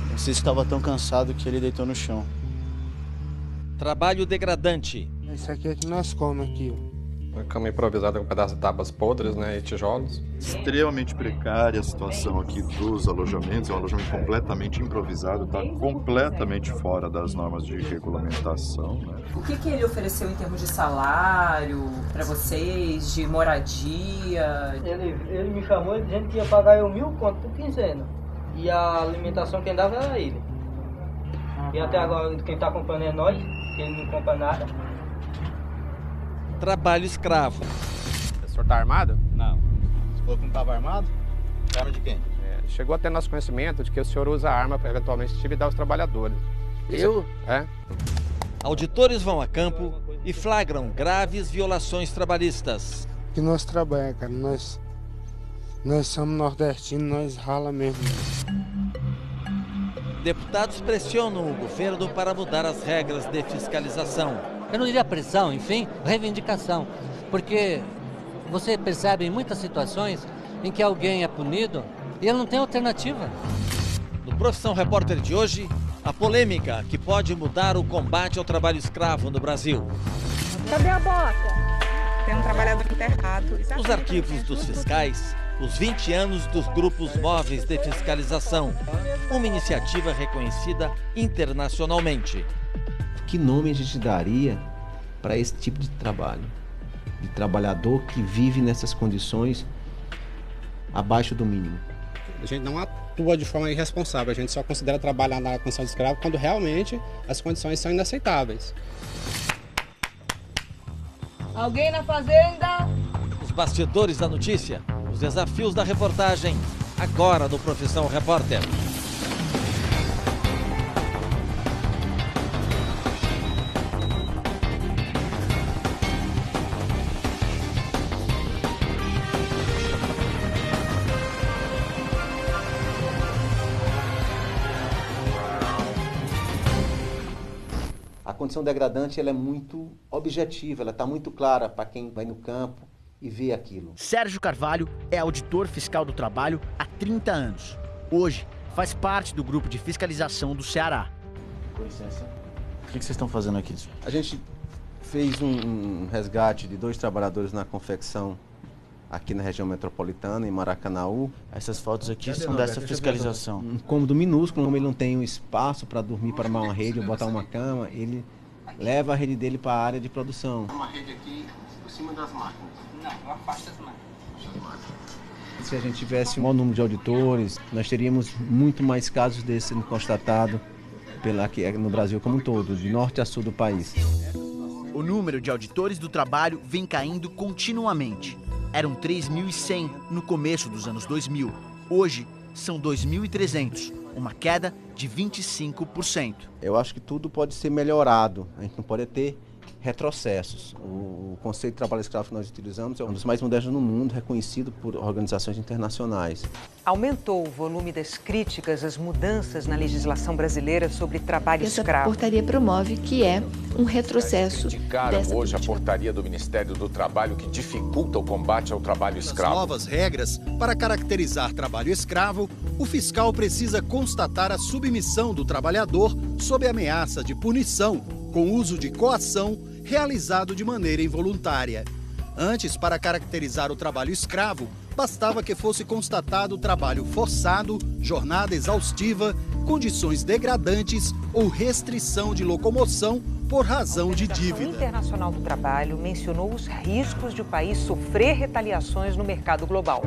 Francisco estava tão cansado que ele deitou no chão. Trabalho degradante. Isso aqui é que nós comemos aqui, ó. Uma cama improvisada com um pedaço de tábuas podres, né, e tijolos. Extremamente precária a situação aqui dos alojamentos. É um alojamento completamente improvisado, está completamente fora das normas de regulamentação, né? O que ele ofereceu em termos de salário para vocês, de moradia? Ele me chamou dizendo que ia pagar eu 1.000 conto por quinzena. E a alimentação quem dava era ele. E até agora quem está comprando é nós, que ele não compra nada. Trabalho escravo. O senhor está armado? Não. Você falou que não estava armado? Arma de quem? Chegou até nosso conhecimento de que o senhor usa a arma para eventualmente intimidar os trabalhadores. Eu? É? Auditores vão a campo e flagram graves violações trabalhistas. Que nós trabalhamos, cara. Nós somos nordestinos, nós rala mesmo. Deputados pressionam o governo para mudar as regras de fiscalização. Eu não diria pressão, enfim, reivindicação. Porque você percebe em muitas situações em que alguém é punido e ele não tem alternativa. No Profissão Repórter de hoje, a polêmica que pode mudar o combate ao trabalho escravo no Brasil. Cadê a bota? Tem um trabalhador enterrado. Os arquivos dos fiscais, os 20 anos dos grupos móveis de fiscalização, uma iniciativa reconhecida internacionalmente. Que nome a gente daria para esse tipo de trabalho? De trabalhador que vive nessas condições abaixo do mínimo. A gente não atua de forma irresponsável, a gente só considera trabalhar na condição de escravo quando realmente as condições são inaceitáveis. Alguém na fazenda? Os bastidores da notícia, os desafios da reportagem, agora no Profissão Repórter. A condição degradante ela é muito objetiva, ela está muito clara para quem vai no campo e vê aquilo. Sérgio Carvalho é auditor fiscal do trabalho há 30 anos. Hoje faz parte do grupo de fiscalização do Ceará. Com licença. O que vocês estão fazendo aqui? A gente fez um resgate de 2 trabalhadores na confecção aqui na região metropolitana, em Maracanaú. Essas fotos aqui são dessa fiscalização. Um cômodo minúsculo, como ele não tem um espaço para dormir, para armar uma rede ou botar uma cama, ele leva a rede dele para a área de produção. Uma rede aqui por cima das máquinas. Não, afasta as máquinas. Se a gente tivesse um maior número de auditores, nós teríamos muito mais casos desses sendo constatados aqui no Brasil como um todo, de norte a sul do país. O número de auditores do trabalho vem caindo continuamente. Eram 3.100 no começo dos anos 2000. Hoje, são 2.300, uma queda de 25%. Eu acho que tudo pode ser melhorado, a gente não pode ter retrocessos. O conceito de trabalho escravo que nós utilizamos é um dos mais modernos no mundo, reconhecido por organizações internacionais. Aumentou o volume das críticas às mudanças na legislação brasileira sobre trabalho escravo. Essa portaria promove que é um retrocesso. Indicaram hoje a portaria do Ministério do Trabalho que dificulta o combate ao trabalho escravo. Nas novas regras, para caracterizar trabalho escravo, o fiscal precisa constatar a submissão do trabalhador sob ameaça de punição, com uso de coação, realizado de maneira involuntária. Antes, para caracterizar o trabalho escravo, bastava que fosse constatado trabalho forçado, jornada exaustiva, condições degradantes ou restrição de locomoção por razão de dívida. A Organização Internacional do Trabalho mencionou os riscos de o país sofrer retaliações no mercado global.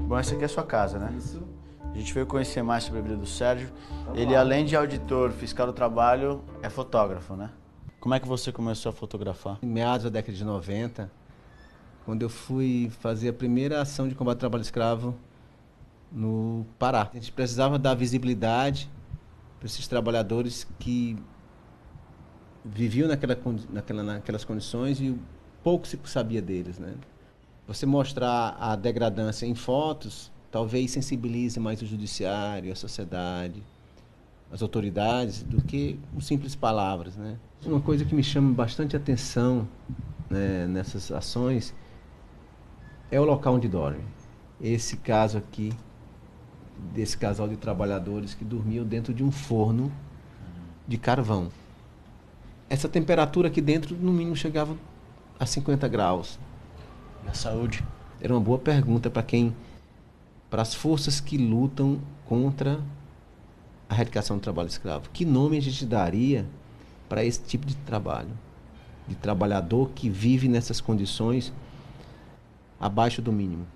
Bom, essa aqui é a sua casa, né? Isso. A gente veio conhecer mais sobre a vida do Sérgio. Ele, além de auditor fiscal do trabalho, é fotógrafo, né? Como é que você começou a fotografar? Em meados da década de 90, quando eu fui fazer a primeira ação de combate ao trabalho escravo no Pará. A gente precisava dar visibilidade para esses trabalhadores que viviam naquelas condições e pouco se sabia deles, né? Você mostrar a degradância em fotos talvez sensibilize mais o judiciário, a sociedade, as autoridades, do que com simples palavras, né? Uma coisa que me chama bastante atenção, né, nessas ações é o local onde dorme. Esse caso aqui, desse casal de trabalhadores que dormiam dentro de um forno de carvão. Essa temperatura aqui dentro, no mínimo, chegava a 50 graus. E a saúde? Era uma boa pergunta para as forças que lutam contra a erradicação do trabalho escravo. Que nome a gente daria para esse tipo de trabalho? De trabalhador que vive nessas condições abaixo do mínimo.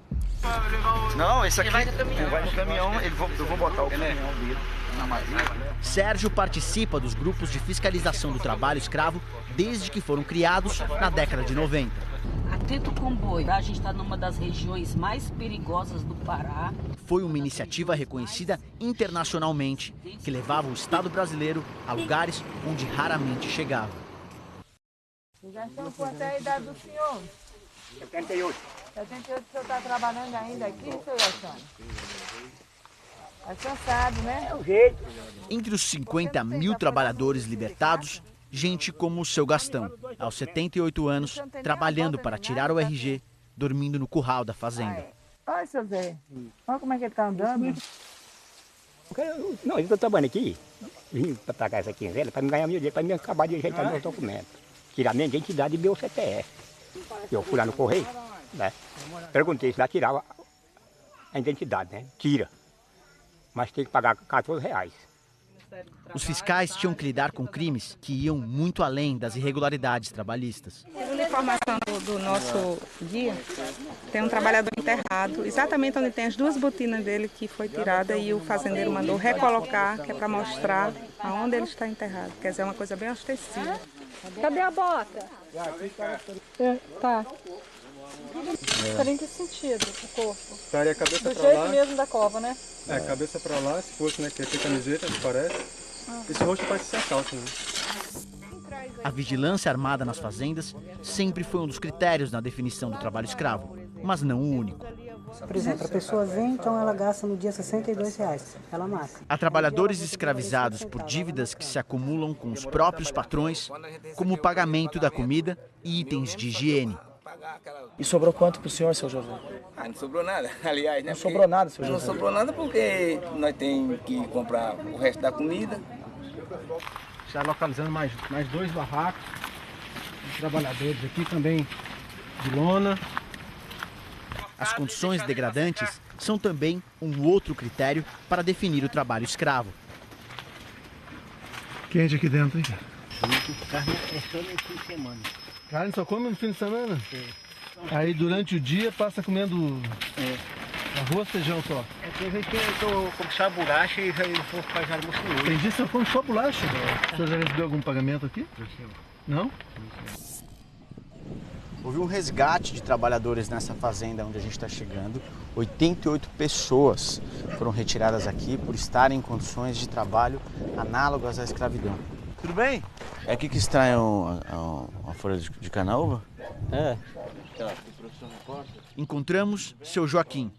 Não, esse aqui vai no caminhão, eu vou botar o caminhão dele na madeira. Sérgio participa dos grupos de fiscalização do trabalho escravo desde que foram criados na década de 90. Atento comboio, a gente está numa das regiões mais perigosas do Pará. Foi uma iniciativa reconhecida internacionalmente, que levava o Estado brasileiro a lugares onde raramente chegava. Já estão quanto é a idade do senhor? 78. 78, o senhor está trabalhando ainda aqui, senhor Alexandre? Está cansado, né? É o jeito. Entre os 50 mil trabalhadores libertados, gente como o seu Gastão, aos 78 anos, trabalhando para tirar o RG, dormindo no curral da fazenda. Olha, seu Zé, olha como é que ele está andando. Não, eu estou trabalhando aqui, vim para pagar essa quinzena para me ganhar meu dinheiro, para me acabar de ajeitar meus documentos. Tirar minha identidade e meu CPF. Eu fui lá no correio, né? Perguntei se lá tirava a identidade, né? Tira. Mas tem que pagar R$14. Os fiscais tinham que lidar com crimes que iam muito além das irregularidades trabalhistas. Segundo a informação do nosso guia, tem um trabalhador enterrado, exatamente onde tem as duas botinas dele que foi tirada e o fazendeiro mandou recolocar, que é para mostrar aonde ele está enterrado. Quer dizer, é uma coisa bem ostensiva. Cadê a bota? Tá. Estaria em que sentido o corpo? Estaria a cabeça do pra jeito lá. Mesmo da cova, né? É, cabeça pra lá, se fosse, né, que ia ter camiseta, parece. Esse rosto parece ser a calça, né? A vigilância armada nas fazendas sempre foi um dos critérios na definição do trabalho escravo, mas não o único. Por exemplo, a pessoa vem, então ela gasta no dia R$62, ela mata. Há trabalhadores escravizados por dívidas que se acumulam com os próprios patrões, como o pagamento da comida e itens de higiene. E sobrou quanto para o senhor, seu José? Ah, não sobrou nada, aliás, né? Não sobrou nada, seu José? Não sobrou nada porque nós temos que comprar o resto da comida. Já localizando mais dois barracos de trabalhadores aqui também de lona. As condições degradantes são também um outro critério para definir o trabalho escravo. Quente aqui dentro, hein? Carne é só no fim de semana. Carne só come no fim de semana? Aí durante o dia passa comendo arroz, feijão só? É que eu tô com só bolacha e vou fazer almoço hoje. Tem dia que você come só bolacha? O senhor já recebeu algum pagamento aqui? Não? Houve um resgate de trabalhadores nessa fazenda onde a gente está chegando. 88 pessoas foram retiradas aqui por estarem em condições de trabalho análogas à escravidão. Tudo bem? É aqui que extraem a folha de canaúba? É. Encontramos seu Joaquim.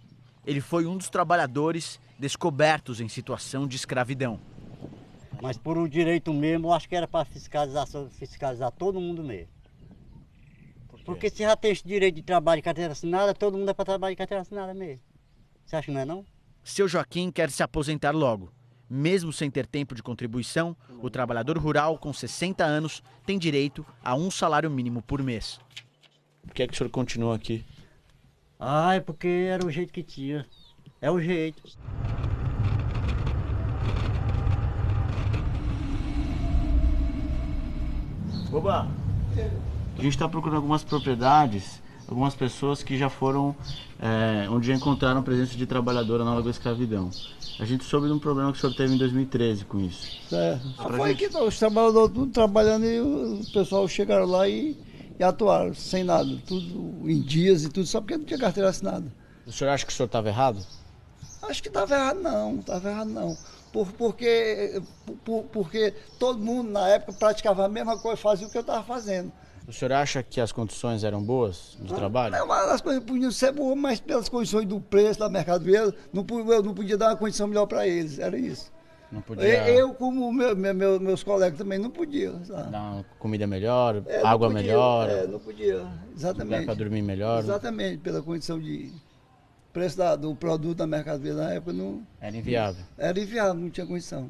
Ele foi um dos trabalhadores descobertos em situação de escravidão. Mas por um direito mesmo, eu acho que era para fiscalizar todo mundo mesmo. Porque se já tem esse direito de trabalho de carteira assinada, todo mundo é para trabalhar de carteira assinada mesmo. Você acha que não é não? Seu Joaquim quer se aposentar logo. Mesmo sem ter tempo de contribuição, o trabalhador rural com 60 anos tem direito a um salário mínimo por mês. Por que é que o senhor continua aqui? Ah, é porque era o jeito que tinha. É o jeito. Oba! A gente está procurando algumas propriedades, algumas pessoas que já foram, onde já encontraram presença de trabalhador análogo à escravidão. A gente soube de um problema que o senhor teve em 2013 com isso. Foi que os trabalhadores tudo trabalhando e o pessoal chegaram lá e atuaram, sem nada, tudo em dias e tudo, só porque não tinha carteira assinada. O senhor acha que o senhor estava errado? Acho que estava errado não. Porque todo mundo na época praticava a mesma coisa, fazia o que eu estava fazendo. O senhor acha que as condições eram boas de trabalho? As coisas podiam ser boas, mas pelas condições do preço da mercadoria, eu não podia dar uma condição melhor para eles, era isso. Não podia... Eu, como meus colegas também, não podiam. Dar uma comida melhor, água melhor. Não podia, exatamente. Para dormir melhor. Exatamente, pela condição de... preço do produto da mercadoria na época não... Era inviável. Era inviável, não tinha condição.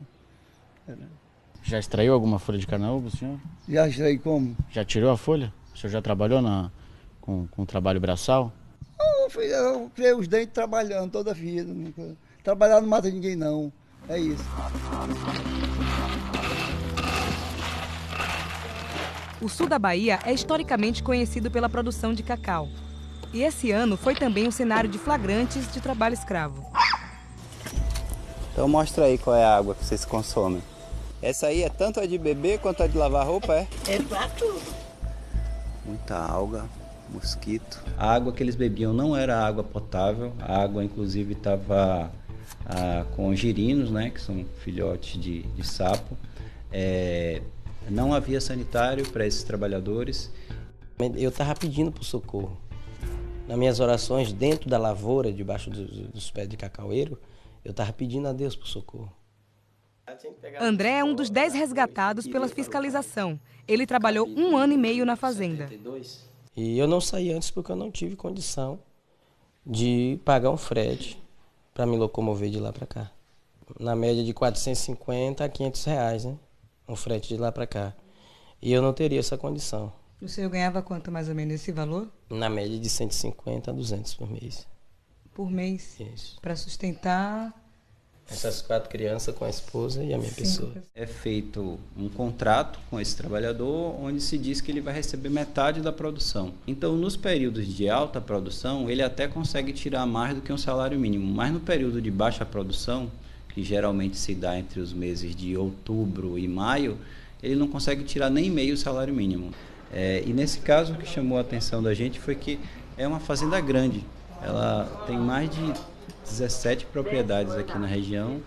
Já extraiu alguma folha de carnaúba, senhor? Já extraí como? Já tirou a folha? O senhor já trabalhou com trabalho braçal? Eu criei os dentes trabalhando toda a vida. Nunca... Trabalhar não mata ninguém, não. É isso. O sul da Bahia é historicamente conhecido pela produção de cacau. E esse ano foi também um cenário de flagrantes de trabalho escravo. Então mostra aí qual é a água que vocês consomem. Essa aí é tanto a de beber quanto a de lavar roupa, é? É pra tudo. Muita alga, mosquito. A água que eles bebiam não era água potável. A água, inclusive, estava com girinos, né, que são filhotes de sapo. Não havia sanitário para esses trabalhadores. Eu estava pedindo por socorro. Nas minhas orações, dentro da lavoura, debaixo dos pés de cacaueiro, eu estava pedindo a Deus por socorro. André é um dos 10 resgatados pela fiscalização. Ele trabalhou 1 ano e meio na fazenda. E eu não saí antes porque eu não tive condição de pagar um frete para me locomover de lá para cá. Na média de 450 a 500 reais, né? Um frete de lá para cá. E eu não teria essa condição. O senhor ganhava quanto mais ou menos esse valor? Na média de 150 a 200 por mês. Por mês? Isso. Para sustentar... essas 4 crianças com a esposa e a minha pessoa. É feito um contrato com esse trabalhador onde se diz que ele vai receber metade da produção. Então, nos períodos de alta produção, ele até consegue tirar mais do que um salário mínimo. Mas no período de baixa produção, que geralmente se dá entre os meses de outubro e maio, ele não consegue tirar nem meio salário mínimo. E nesse caso, o que chamou a atenção da gente foi que é uma fazenda grande. Ela tem mais de 17 propriedades aqui na região.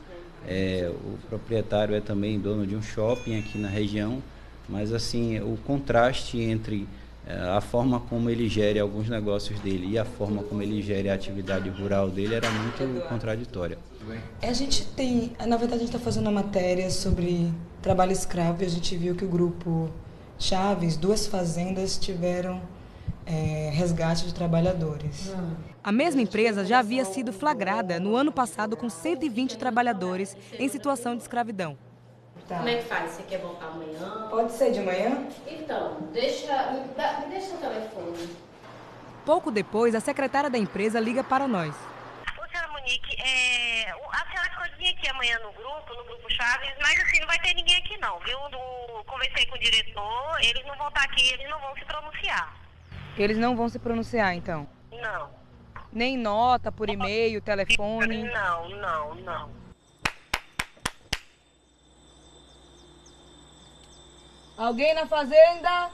O proprietário é também dono de um shopping aqui na região, mas assim, o contraste entre a forma como ele gere alguns negócios dele e a forma como ele gere a atividade rural dele era muito contraditória. A gente tem, na verdade, a gente está fazendo uma matéria sobre trabalho escravo e a gente viu que o grupo Chaves, 2 fazendas tiveram resgate de trabalhadores. A mesma empresa já havia sido flagrada no ano passado com 120 trabalhadores em situação de escravidão. Tá. Como é que faz? Você quer voltar amanhã? Pode ser de manhã? Então, me deixa o telefone. Pouco depois, a secretária da empresa liga para nós. Ô, senhora Monique, a senhora pode vir aqui amanhã no grupo Chaves, mas assim, não vai ter ninguém aqui não, viu? Conversei com o diretor, eles não vão estar aqui, eles não vão se pronunciar. Eles não vão se pronunciar, então? Não. Nem nota, por e-mail, telefone? Não. Alguém na fazenda?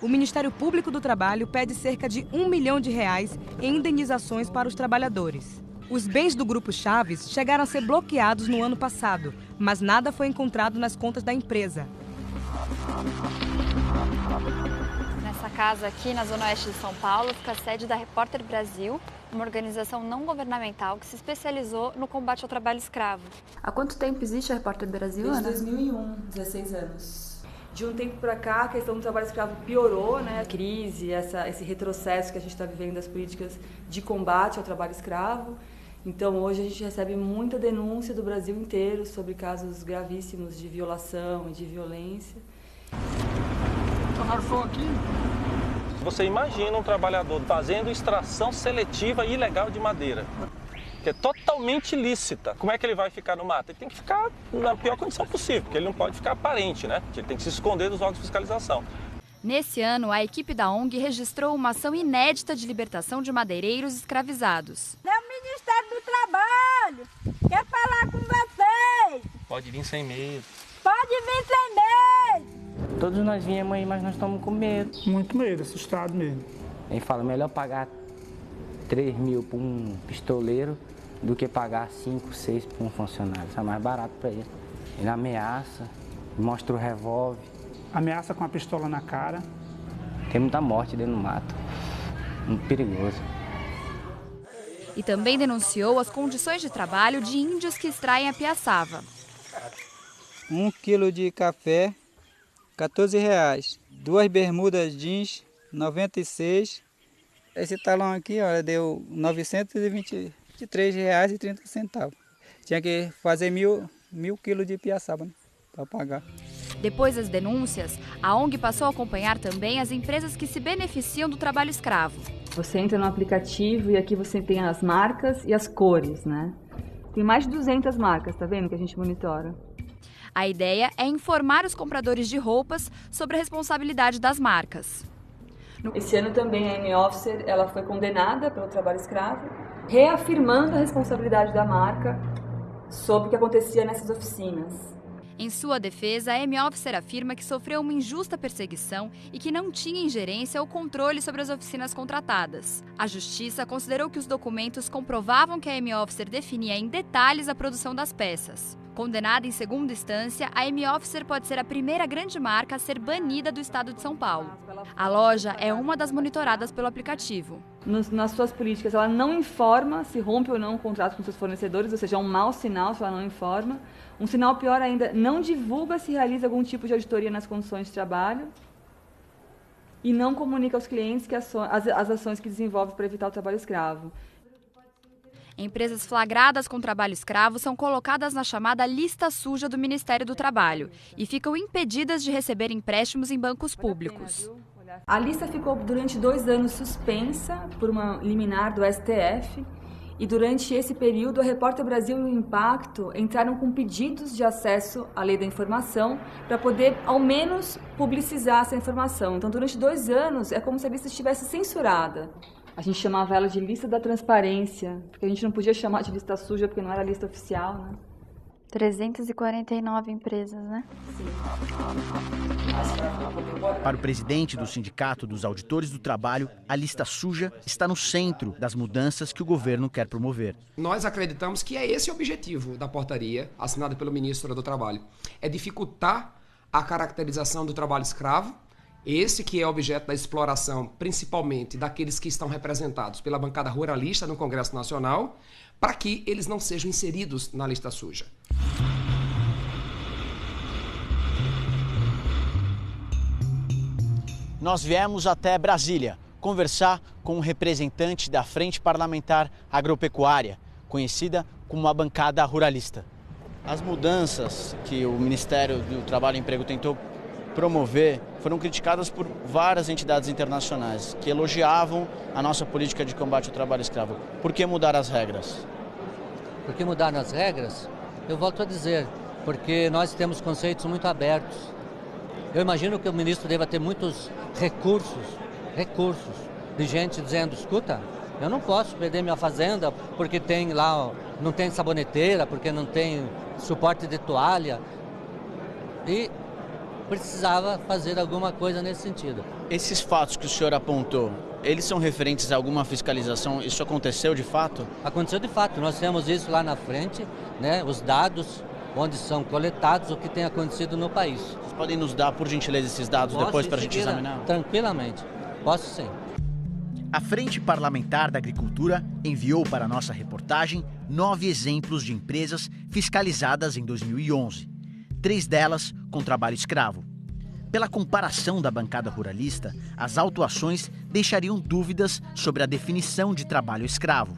O Ministério Público do Trabalho pede cerca de R$1 milhão em indenizações para os trabalhadores. Os bens do Grupo Chaves chegaram a ser bloqueados no ano passado, mas nada foi encontrado nas contas da empresa. Nessa casa aqui, na Zona Oeste de São Paulo, fica a sede da Repórter Brasil, uma organização não governamental que se especializou no combate ao trabalho escravo. Há quanto tempo existe a Repórter Brasil, Desde Ana? 2001, 16 anos. De um tempo para cá, a questão do trabalho escravo piorou, né? A crise, esse retrocesso que a gente está vivendo das políticas de combate ao trabalho escravo. Então, hoje a gente recebe muita denúncia do Brasil inteiro sobre casos gravíssimos de violação e de violência. Você imagina um trabalhador fazendo extração seletiva ilegal de madeira, que é totalmente ilícita. Como é que ele vai ficar no mato? Ele tem que ficar na pior condição possível, porque ele não pode ficar aparente, né? Ele tem que se esconder dos órgãos de fiscalização. Nesse ano, a equipe da ONG registrou uma ação inédita de libertação de madeireiros escravizados. É o Ministério do Trabalho, quer falar com vocês. Pode vir sem medo. Pode vir sem medo. Todos nós viemos aí, mas nós estamos com medo. Muito medo, assustado mesmo. A gente fala, melhor pagar 3 mil para um pistoleiro do que pagar 5, 6 para um funcionário. Isso é mais barato para ele. Ele ameaça, mostra o revólver. Ameaça com a pistola na cara. Tem muita morte dentro do mato. Muito perigoso. E também denunciou as condições de trabalho de índios que extraem a piaçava. 1 quilo de café, R$14. 2 bermudas jeans, 96. Esse talão aqui, olha, deu R$923,30. Tinha que fazer mil quilos de piaçaba, né, para pagar. Depois das denúncias, a ONG passou a acompanhar também as empresas que se beneficiam do trabalho escravo. Você entra no aplicativo e aqui você tem as marcas e as cores, né? Tem mais de 200 marcas, tá vendo, que a gente monitora. A ideia é informar os compradores de roupas sobre a responsabilidade das marcas. Esse ano também a M-Officer ela foi condenada pelo trabalho escravo, reafirmando a responsabilidade da marca sobre o que acontecia nessas oficinas. Em sua defesa, a M-Officer afirma que sofreu uma injusta perseguição e que não tinha ingerência ou controle sobre as oficinas contratadas. A Justiça considerou que os documentos comprovavam que a M-Officer definia em detalhes a produção das peças. Condenada em segunda instância, a M-Officer pode ser a primeira grande marca a ser banida do estado de São Paulo. A loja é uma das monitoradas pelo aplicativo. Nas suas políticas, ela não informa se rompe ou não o contrato com seus fornecedores, ou seja, é um mau sinal se ela não informa. Um sinal pior ainda, não divulga se realiza algum tipo de auditoria nas condições de trabalho e não comunica aos clientes que as ações que desenvolve para evitar o trabalho escravo. Empresas flagradas com trabalho escravo são colocadas na chamada lista suja do Ministério do Trabalho e ficam impedidas de receber empréstimos em bancos públicos. A lista ficou durante 2 anos suspensa por uma liminar do STF e durante esse período a Repórter Brasil e o Impacto entraram com pedidos de acesso à Lei da Informação para poder ao menos publicizar essa informação. Então durante 2 anos é como se a lista estivesse censurada. A gente chamava ela de lista da transparência, porque a gente não podia chamar de lista suja porque não era lista oficial, né? 349 empresas, né? Sim. Para o presidente do Sindicato dos Auditores do Trabalho, a lista suja está no centro das mudanças que o governo quer promover. Nós acreditamos que é esse o objetivo da portaria assinada pelo ministro do Trabalho. É dificultar a caracterização do trabalho escravo, esse que é objeto da exploração, principalmente daqueles que estão representados pela bancada ruralista no Congresso Nacional, para que eles não sejam inseridos na lista suja. Nós viemos até Brasília conversar com um representante da Frente Parlamentar Agropecuária, conhecida como a bancada ruralista. As mudanças que o Ministério do Trabalho e Emprego tentou promover foram criticadas por várias entidades internacionais que elogiavam a nossa política de combate ao trabalho escravo. Por que mudar as regras? Por que mudar as regras? Eu volto a dizer, porque nós temos conceitos muito abertos. Eu imagino que o ministro deva ter muitos recursos de gente dizendo, escuta, eu não posso perder minha fazenda porque tem lá, não tem saboneteira, porque não tem suporte de toalha. E precisava fazer alguma coisa nesse sentido. Esses fatos que o senhor apontou, eles são referentes a alguma fiscalização? Isso aconteceu de fato? Aconteceu de fato. Nós temos isso lá na frente, né? Os dados onde são coletados o que tem acontecido no país. Vocês podem nos dar, por gentileza, esses dados depois para a gente examinar? Tranquilamente. Posso sim. A Frente Parlamentar da Agricultura enviou para a nossa reportagem 9 exemplos de empresas fiscalizadas em 2011. 3 delas com trabalho escravo. Pela comparação da bancada ruralista, as autuações deixariam dúvidas sobre a definição de trabalho escravo.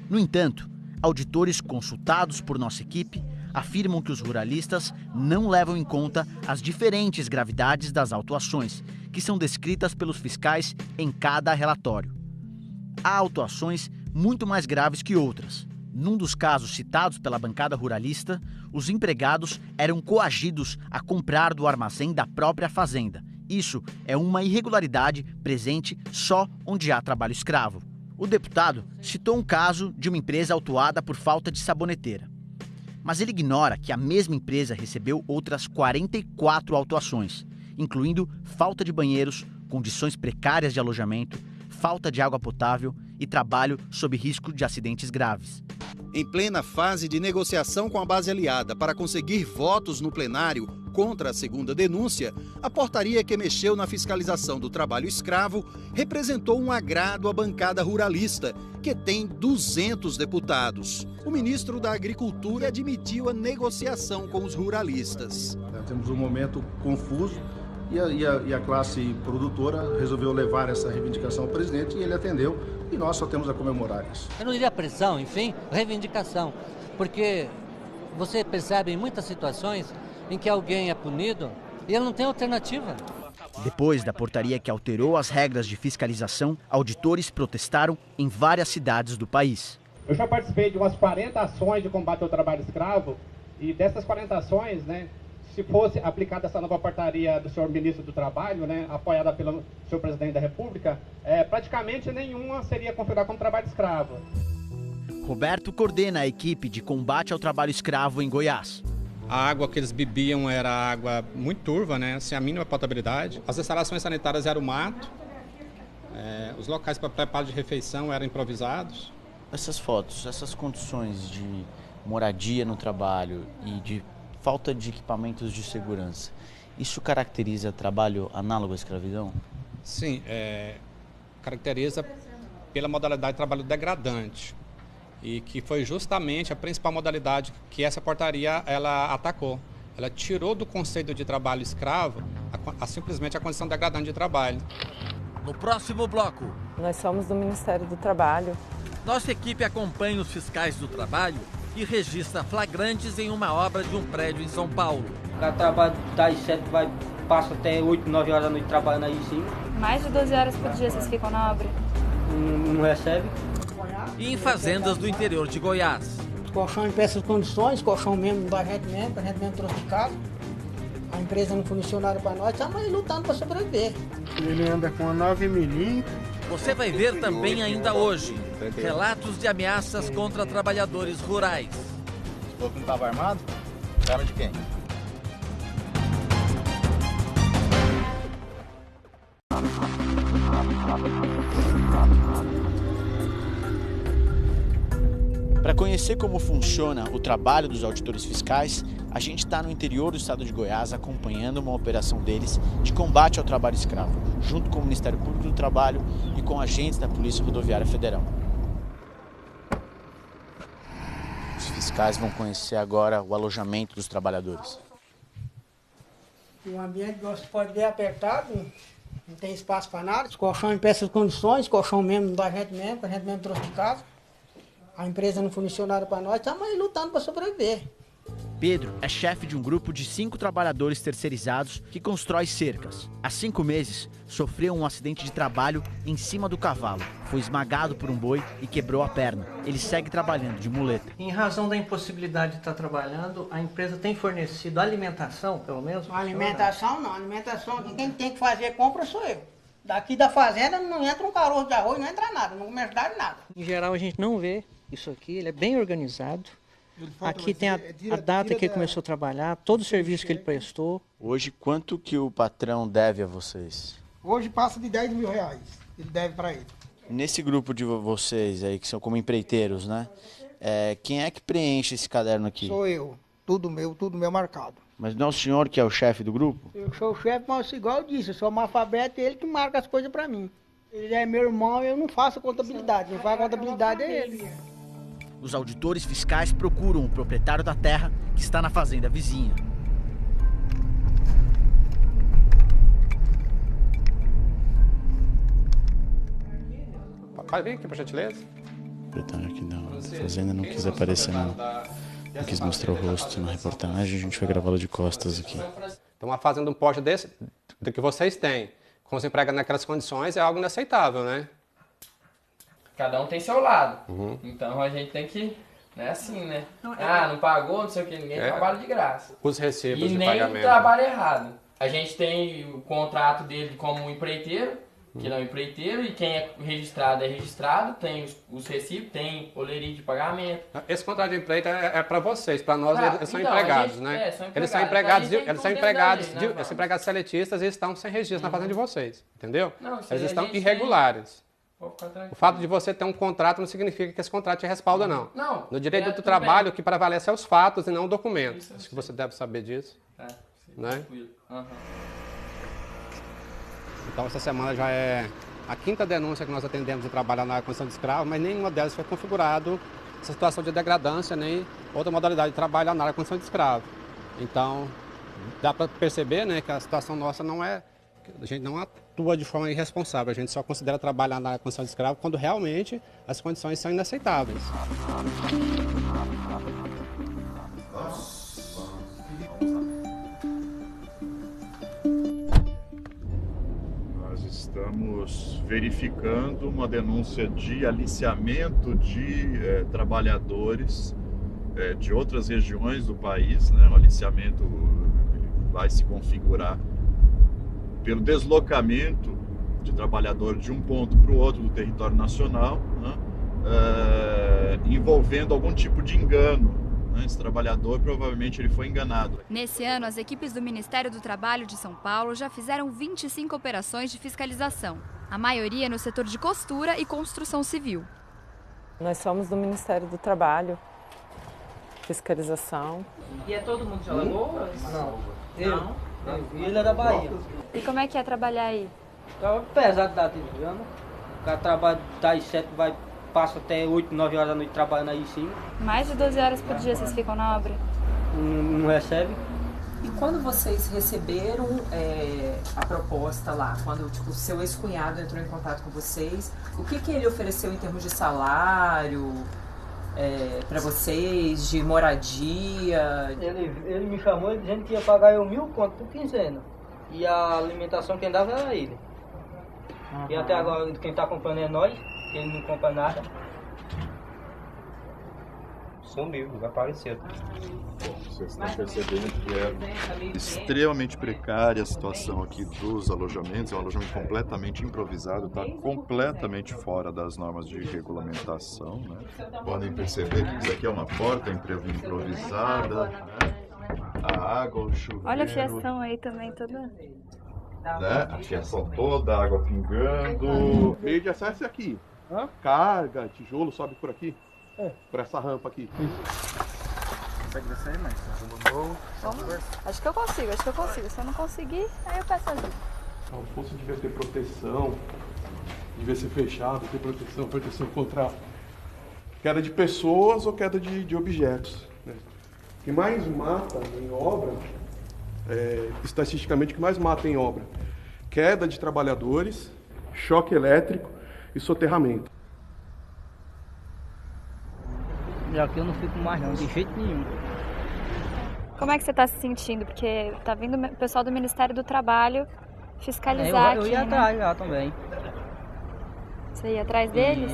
No entanto, auditores consultados por nossa equipe afirmam que os ruralistas não levam em conta as diferentes gravidades das autuações, que são descritas pelos fiscais em cada relatório. Há autuações muito mais graves que outras. Num dos casos citados pela bancada ruralista, os empregados eram coagidos a comprar do armazém da própria fazenda. Isso é uma irregularidade presente só onde há trabalho escravo. O deputado citou um caso de uma empresa autuada por falta de saboneteira. Mas ele ignora que a mesma empresa recebeu outras 44 autuações, incluindo falta de banheiros, condições precárias de alojamento, falta de água potável e trabalho sob risco de acidentes graves. Em plena fase de negociação com a base aliada para conseguir votos no plenário, Contra a segunda denúncia, a portaria que mexeu na fiscalização do trabalho escravo representou um agrado à bancada ruralista, que tem 200 deputados. O ministro da Agricultura admitiu a negociação com os ruralistas. Temos um momento confuso e a classe produtora resolveu levar essa reivindicação ao presidente e ele atendeu e nós só temos a comemorar isso. Eu não diria pressão, enfim, reivindicação, porque você percebe em muitas situações em que alguém é punido e ele não tem alternativa. Depois da portaria que alterou as regras de fiscalização, auditores protestaram em várias cidades do país. Eu já participei de umas 40 ações de combate ao trabalho escravo e dessas 40 ações, se fosse aplicada essa nova portaria do senhor ministro do Trabalho, apoiada pelo senhor presidente da República, praticamente nenhuma seria configurada como trabalho escravo. Roberto coordena a equipe de combate ao trabalho escravo em Goiás. A água que eles bebiam era água muito turva, sem a mínima potabilidade. As instalações sanitárias eram mato. Os locais para preparo de refeição eram improvisados. Essas fotos, essas condições de moradia no trabalho e de falta de equipamentos de segurança, isso caracteriza trabalho análogo à escravidão? Sim, caracteriza pela modalidade de trabalho degradante. E que foi justamente a principal modalidade que essa portaria ela atacou. Ela tirou do conceito de trabalho escravo simplesmente a condição degradante de trabalho. No próximo bloco, nós somos do Ministério do Trabalho. Nossa equipe acompanha os fiscais do trabalho e registra flagrantes em uma obra de um prédio em São Paulo. O cara trabalha das 7, passa até 8, 9 horas da noite trabalhando aí em cima. Mais de 12 horas por dia vocês ficam na obra? Não recebe. E em fazendas do interior de Goiás. Colchão em péssimas condições, colchão mesmo da gente mesmo trouxe de casa. A empresa não funcionário para nós, estamos aí lutando para sobreviver. Ele anda com a 9mm. Você vai ver também ainda hoje relatos de ameaças contra trabalhadores rurais. O povo não estava armado? Arma de quem? Para conhecer como funciona o trabalho dos auditores fiscais, a gente está no interior do estado de Goiás acompanhando uma operação deles de combate ao trabalho escravo, junto com o Ministério Público do Trabalho e com agentes da Polícia Rodoviária Federal. Os fiscais vão conhecer agora o alojamento dos trabalhadores. O ambiente, você pode ver, apertado, não tem espaço para nada. Os colchão em péssimas condições, colchão mesmo da gente mesmo trouxe de casa. A empresa não funcionário para nós, estamos aí lutando para sobreviver. Pedro é chefe de um grupo de 5 trabalhadores terceirizados que constrói cercas. Há 5 meses, sofreu um acidente de trabalho em cima do cavalo. Foi esmagado por um boi e quebrou a perna. Ele segue trabalhando de muleta. Em razão da impossibilidade de estar trabalhando, a empresa tem fornecido alimentação, pelo menos? Alimentação não, alimentação quem tem que fazer compra sou eu. Daqui da fazenda não entra um caroço de arroz, não entra nada, não começa a dar nada. Em geral a gente não vê isso aqui, ele é bem organizado. Aqui tem a data que ele começou a trabalhar, todo o serviço que ele prestou. Hoje, quanto que o patrão deve a vocês? Hoje passa de 10 mil reais, ele deve para ele. Nesse grupo de vocês aí, que são como empreiteiros, né? Quem é que preenche esse caderno aqui? Sou eu, tudo meu marcado. Mas não é o senhor que é o chefe do grupo? Eu sou o chefe, mas igual eu disse, eu sou analfabeto e ele que marca as coisas para mim. Ele é meu irmão, eu não faço contabilidade, quem faz a contabilidade é ele. Os auditores fiscais procuram o proprietário da terra que está na fazenda vizinha. Vai vir aqui, por gentileza. O proprietário aqui da fazenda não quis aparecer, não quis mostrar o rosto na reportagem, a gente vai gravá-lo de costas aqui. Então, uma fazenda, um poste desse, do que vocês têm, com os empregados naquelas condições, é algo inaceitável, né? Cada um tem seu lado. Então a gente tem que, assim, né? Não pagou, não sei o que, ninguém trabalha de graça. Os recibos de pagamento. E nem nem trabalha errado. A gente tem o contrato dele como empreiteiro, que não é empreiteiro, e quem é registrado, tem os recibos, tem oleria de pagamento. Esse contrato de empreito é para vocês, para nós eles são então, empregados, né? São eles são empregados seletistas e estão sem registro na fazenda de vocês, entendeu? Eles estão irregulares. O fato de você ter um contrato não significa que esse contrato te respalda, não. No direito do trabalho, o que prevalece é os fatos e não o documento. Acho que você deve saber disso. né? Uhum. Então essa semana já é a 5ª denúncia que nós atendemos de trabalhar na condição de escravo, mas nenhuma delas foi configurado essa situação de degradância, nem outra modalidade de trabalho na condição de escravo. Então, dá para perceber, né, que a situação nossa não é... A gente não atua de forma irresponsável, a gente só considera trabalhar na condição de escravo quando realmente as condições são inaceitáveis. Nós estamos verificando uma denúncia de aliciamento de trabalhadores de outras regiões do país, né? O aliciamento vai se configurar pelo deslocamento de trabalhador de um ponto para o outro do território nacional, né? Envolvendo algum tipo de engano. Né? Esse trabalhador, provavelmente, ele foi enganado. Nesse ano, as equipes do Ministério do Trabalho de São Paulo já fizeram 25 operações de fiscalização, a maioria no setor de costura e construção civil. Nós somos do Ministério do Trabalho, fiscalização. E é todo mundo de Alagoas? Não. Não? Ele é da Bahia. E como é que é trabalhar aí? É pesado da Tijuana. O cara trabalha das 7, passa até 8, 9 horas da noite trabalhando aí em cima. Mais de 12 horas por dia vocês ficam na obra? Não recebe. E quando vocês receberam a proposta lá, quando o seu ex-cunhado entrou em contato com vocês, o que ele ofereceu em termos de salário para vocês, de moradia? Ele me chamou dizendo que ia pagar eu 1.000 conto por quinzena. E a alimentação quem dava era ele. E até agora quem está comprando é nós, ele não compra nada. Sumiu, desapareceu. Vocês estão percebendo que é extremamente precária a situação aqui dos alojamentos. É um alojamento completamente improvisado, está completamente fora das normas de regulamentação. Né? Podem perceber que isso aqui é uma porta improvisada, né? A água, o chuveiro. Olha a fiação aí também toda. Né? A fiação toda, a água pingando. O meio de acesso é aqui. Carga, tijolo sobe por aqui. Por essa rampa aqui. Consegue descer, mas vamos. Acho que eu consigo. Se eu não conseguir, aí eu peço ajuda. O poço devia ter proteção, devia ser fechado, ter proteção contra queda de pessoas ou queda de objetos. Né? O que mais mata em obra, estatisticamente, o que mais mata em obra? Queda de trabalhadores, choque elétrico e soterramento. E aqui eu não fico mais não, de jeito nenhum. Como é que você está se sentindo? Porque tá vindo o pessoal do Ministério do Trabalho fiscalizar eu aqui, ia atrás já também. Você ia atrás deles?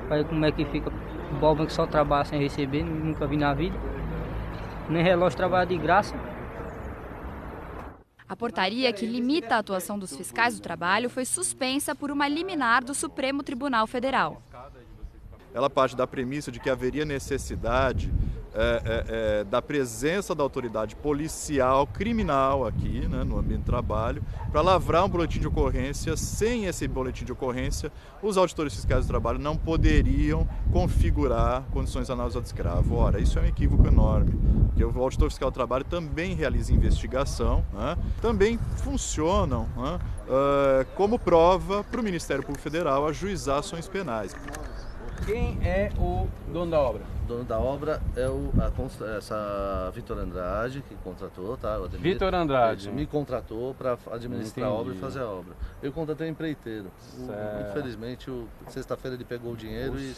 Olha como é que fica o Balban que só trabalha sem receber, nunca vi na vida. Nem relógio trabalha de graça. A portaria que limita a atuação dos fiscais do trabalho foi suspensa por uma liminar do Supremo Tribunal Federal. Ela parte da premissa de que haveria necessidade da presença da autoridade policial, criminal aqui, né, no ambiente de trabalho, para lavrar um boletim de ocorrência. Sem esse boletim de ocorrência, os auditores fiscais do trabalho não poderiam configurar condições análogas ao de escravo. Ora, isso é um equívoco enorme, porque o auditor fiscal do trabalho também realiza investigação, né, também funcionam, né, como prova para o Ministério Público Federal ajuizar ações penais. Quem é o dono da obra? O dono da obra é essa Vitor Andrade, que contratou, tá? Vitor Andrade. Me contratou para administrar a obra e fazer a obra. Eu contratei um empreiteiro. Infelizmente, sexta-feira ele pegou o dinheiro e...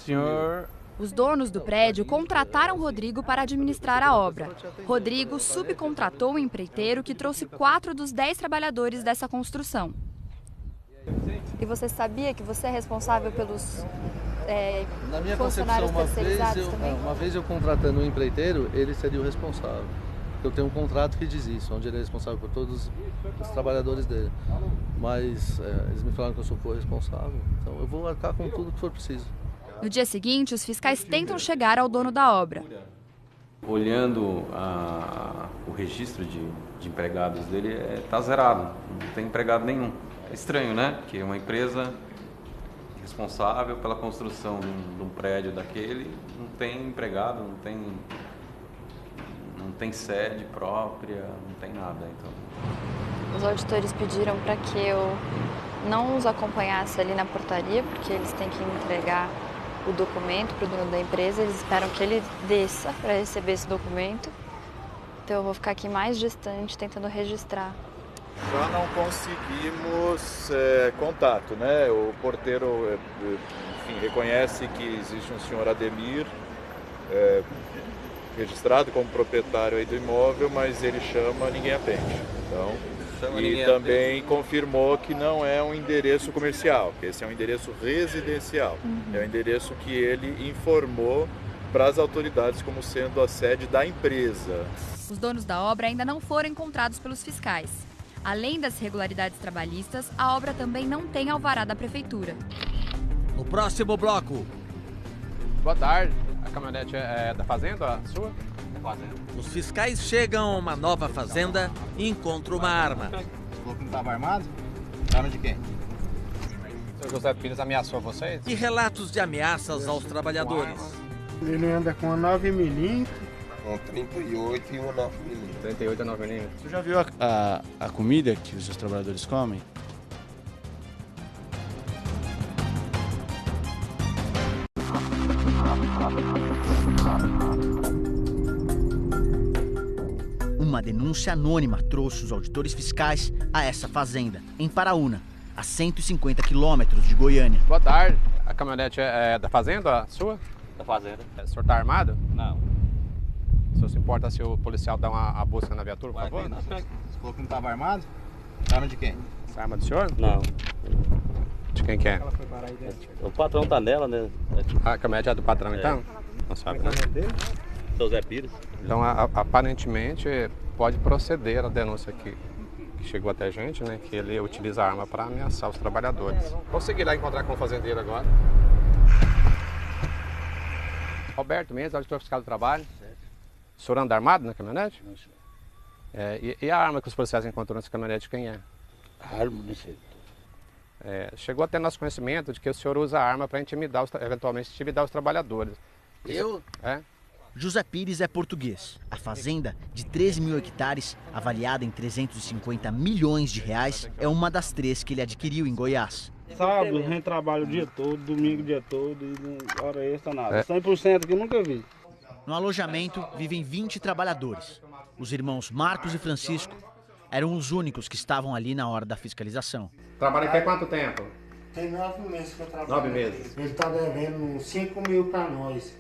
Os donos do prédio contrataram Rodrigo para administrar a obra. Rodrigo subcontratou um empreiteiro que trouxe 4 dos 10 trabalhadores dessa construção. E você sabia que você é responsável pelos... Na minha concepção, uma vez eu contratando um empreiteiro, ele seria o responsável. Eu tenho um contrato que diz isso, onde ele é responsável por todos os trabalhadores dele. Mas eles me falaram que eu sou corresponsável, então eu vou arcar com tudo que for preciso. No dia seguinte, os fiscais tentam chegar ao dono da obra. Olhando o registro de empregados dele, está zerado, não tem empregado nenhum. É estranho, né? Que uma empresa responsável pela construção de um prédio daquele não tem empregado, não tem sede própria, não tem nada. Então. Os auditores pediram para que eu não os acompanhasse ali na portaria, porque eles têm que entregar o documento para o dono da empresa, eles esperam que ele desça para receber esse documento. Então eu vou ficar aqui mais distante, tentando registrar. Já não conseguimos contato, né? O porteiro, enfim, reconhece que existe um senhor Ademir, registrado como proprietário aí do imóvel, mas ele chama, ninguém atende. Então, e também confirmou que não é um endereço comercial, que esse é um endereço residencial. É um endereço que ele informou para as autoridades como sendo a sede da empresa. Os donos da obra ainda não foram encontrados pelos fiscais. Além das irregularidades trabalhistas, a obra também não tem alvará da prefeitura. No próximo bloco. Boa tarde. A caminhonete é da fazenda, a sua? Da fazenda. Os fiscais chegam a uma nova fazenda e encontram uma arma. Você falou que não estava armado? Arma de quem? O seu José Pires ameaçou vocês? E relatos de ameaças aos trabalhadores. Ele anda com uma 9mm. Com 38 e uma 9mm. 38 e 9mm. Você já viu a comida que os seus trabalhadores comem? Uma denúncia anônima trouxe os auditores fiscais a essa fazenda, em Paraúna, a 150 quilômetros de Goiânia. Boa tarde. A caminhonete é da fazenda, a sua? Da fazenda. O senhor está armado? Não. O senhor se importa se o policial dá uma busca na viatura, por favor? Você falou que não estava armado? Arma de quem? Essa arma do senhor? Não. De quem que é? O patrão tá nela, né? A caminhonete é do patrão, então? Não sabe, né? Seu Zé Pires. Então, aparentemente, pode proceder a denúncia que chegou até a gente, né? Que ele utiliza a arma para ameaçar os trabalhadores. Vamos seguir lá encontrar com o fazendeiro agora. Roberto Mendes, auditor fiscal do trabalho. O senhor anda armado na caminhonete? Não, senhor. E a arma que os policiais encontraram nessa caminhonete, quem é? Arma, não sei. Chegou até nosso conhecimento de que o senhor usa a arma para eventualmente intimidar os trabalhadores. Eu? É? José Pires é português. A fazenda, de 13 mil hectares, avaliada em 350 milhões de reais, é uma das 3 que ele adquiriu em Goiás. Sábado, a gente trabalha o dia todo, domingo o dia todo, e hora extra nada. 100% que eu nunca vi. No alojamento vivem 20 trabalhadores. Os irmãos Marcos e Francisco eram os únicos que estavam ali na hora da fiscalização. Trabalha aqui há quanto tempo? Tem 9 meses que eu trabalho. 9 meses. Ele tá devendo 5 mil para nós.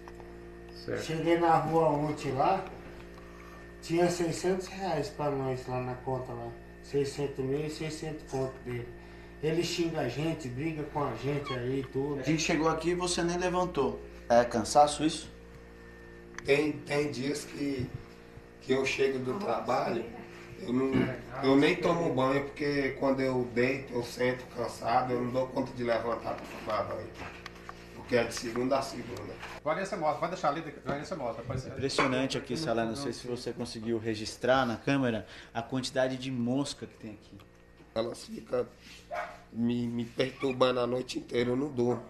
Certo. Cheguei na rua ontem lá, tinha 600 reais para nós lá na conta lá. 600 mil e 600 conto dele. Ele xinga a gente, briga com a gente aí e tudo. A gente chegou aqui e você nem levantou. É cansaço isso? Tem dias que eu chego do trabalho, eu nem tomo banho, porque quando eu deito, eu sento cansado, eu não dou conta de levantar para tomar banho. Porque é de segunda a segunda. Vanessa mostra, pode deixar ali, Vanessa mostra. Impressionante aqui, Salé, não sei se você conseguiu registrar na câmera a quantidade de mosca que tem aqui. Elas ficam me perturbando a noite inteira, eu não durmo.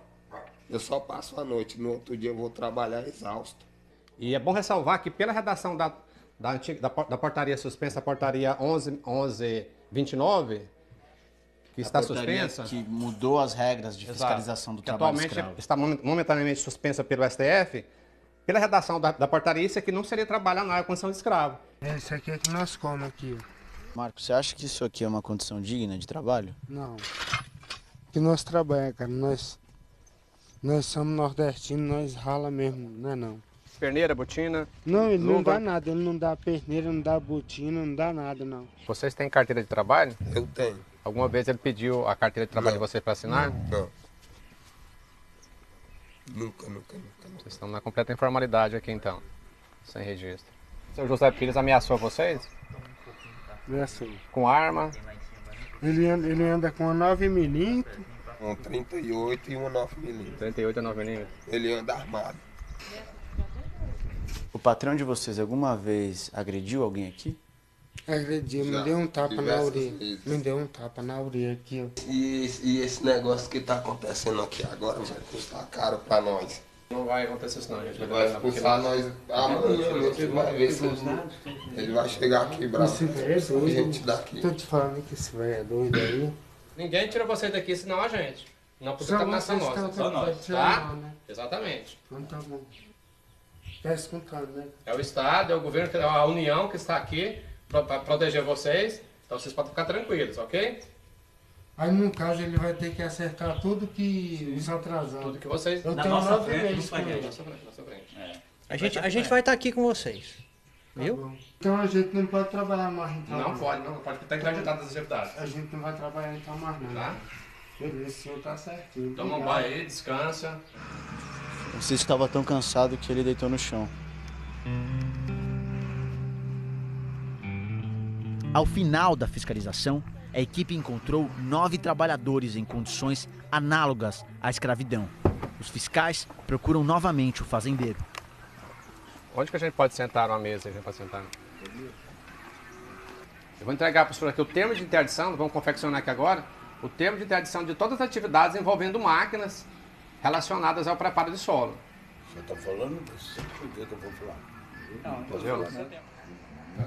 Eu só passo a noite, no outro dia eu vou trabalhar exausto. E é bom ressalvar que pela redação da portaria suspensa, a portaria 1129, que está suspensa... que mudou as regras de fiscalização do trabalho escravo. Atualmente está momentaneamente suspensa pelo STF, pela redação da portaria, isso aqui não seria trabalhar na condição de escravo. Isso aqui é que nós comemos aqui. Marcos, você acha que isso aqui é uma condição digna de trabalho? Não. Que nós trabalhamos, cara. Nós somos nordestinos, nós rala mesmo, não é não. Perneira, botina? Não, ele luva. não dá nada, ele não dá perneira, não dá botina, não dá nada não. Vocês têm carteira de trabalho? Eu tenho. Alguma vez ele pediu a carteira de trabalho de vocês para assinar? Não. Nunca. Vocês estão na completa informalidade aqui então, sem registro. O seu José Pires ameaçou vocês? Ameaçou. Com arma? Ele anda com uma 9mm. Com 38 e uma 9mm. 38 e 9mm. Ele anda armado. O patrão de vocês alguma vez agrediu alguém aqui? Agrediu, me deu um tapa na orelha. Me deu um tapa na orelha aqui, ó. E esse negócio que tá acontecendo aqui agora vai custar caro pra nós. Não vai acontecer isso não, gente. Ele vai expulsar nós amanhã, a gente vai ver se ele vai chegar aqui bravo. A gente daqui. Tô te falando que esse velho é doido aí. Ninguém tira vocês daqui, senão a gente. Não por contaminação nossa. Só nós. Tá? Exatamente. Então tá bom. Tá escutando, né? É o Estado, é o governo, é a União que está aqui para proteger vocês. Então vocês podem ficar tranquilos, ok? Aí no caso ele vai ter que acertar tudo que os atrasados. Tudo que vocês... Eu tenho 9 meses com ele. A gente vai estar aqui com vocês. Viu? Tá, então a gente não pode trabalhar mais então. Não pode, porque tem que ajudar das atividades. A gente não vai trabalhar então mais não. Tá? Beleza, o senhor tá certinho. Toma um banho aí, descansa. O Cis estava tão cansado que ele deitou no chão. Ao final da fiscalização, a equipe encontrou 9 trabalhadores em condições análogas à escravidão. Os fiscais procuram novamente o fazendeiro. Onde que a gente pode sentar numa mesa? A gente pode sentar? Eu vou entregar para o senhor aqui o termo de interdição, vamos confeccionar aqui agora, o termo de interdição de todas as atividades envolvendo máquinas relacionadas ao preparo de solo. Você está falando desse dia que eu vou falar. Não,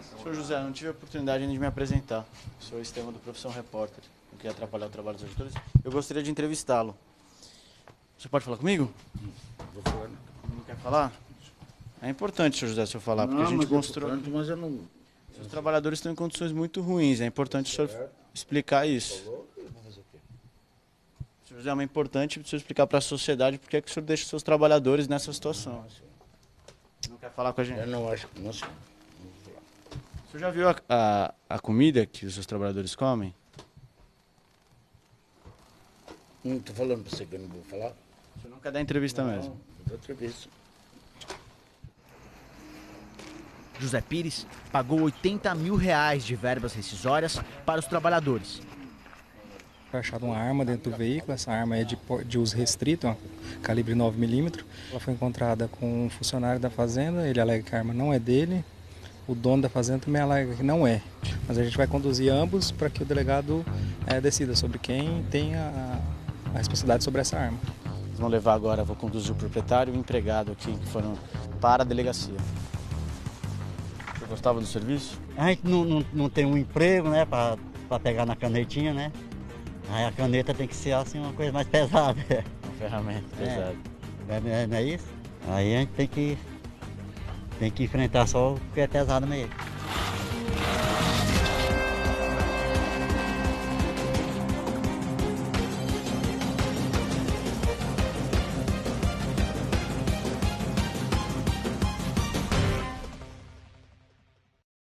Senhor José, não tive a oportunidade ainda de me apresentar. Sou Estevão do Profissão Repórter. Não queria atrapalhar o trabalho dos auditores. Eu gostaria de entrevistá-lo. Você pode falar comigo? Vou falar. Não quer falar? É importante, senhor José, se eu falar, porque a gente construiu. Mas eu não... Os trabalhadores estão em condições muito ruins. É importante o senhor explicar isso. Senhor José, é importante o senhor explicar para a sociedade por que o senhor deixa os seus trabalhadores nessa situação. Não quer falar com a gente? Eu não acho que não sei. O senhor já viu a comida que os seus trabalhadores comem? Não estou falando para você que eu não vou falar. O senhor não quer dar entrevista mesmo? Não dou entrevista. José Pires pagou R$80 mil de verbas rescisórias para os trabalhadores. Foi achada uma arma dentro do veículo, essa arma é de uso restrito, ó, calibre 9mm. Ela foi encontrada com um funcionário da fazenda, ele alega que a arma não é dele, o dono da fazenda também alega que não é. Mas a gente vai conduzir ambos para que o delegado decida sobre quem tem a responsabilidade sobre essa arma. Eles vão levar agora, vou conduzir o proprietário e o empregado aqui, que foram para a delegacia. Você gostava do serviço? A gente não tem um emprego, né, para pegar na canetinha, né? Aí a caneta tem que ser assim uma coisa mais pesada. Uma ferramenta pesada. Não é isso? Aí a gente tem que enfrentar só o que é pesado mesmo.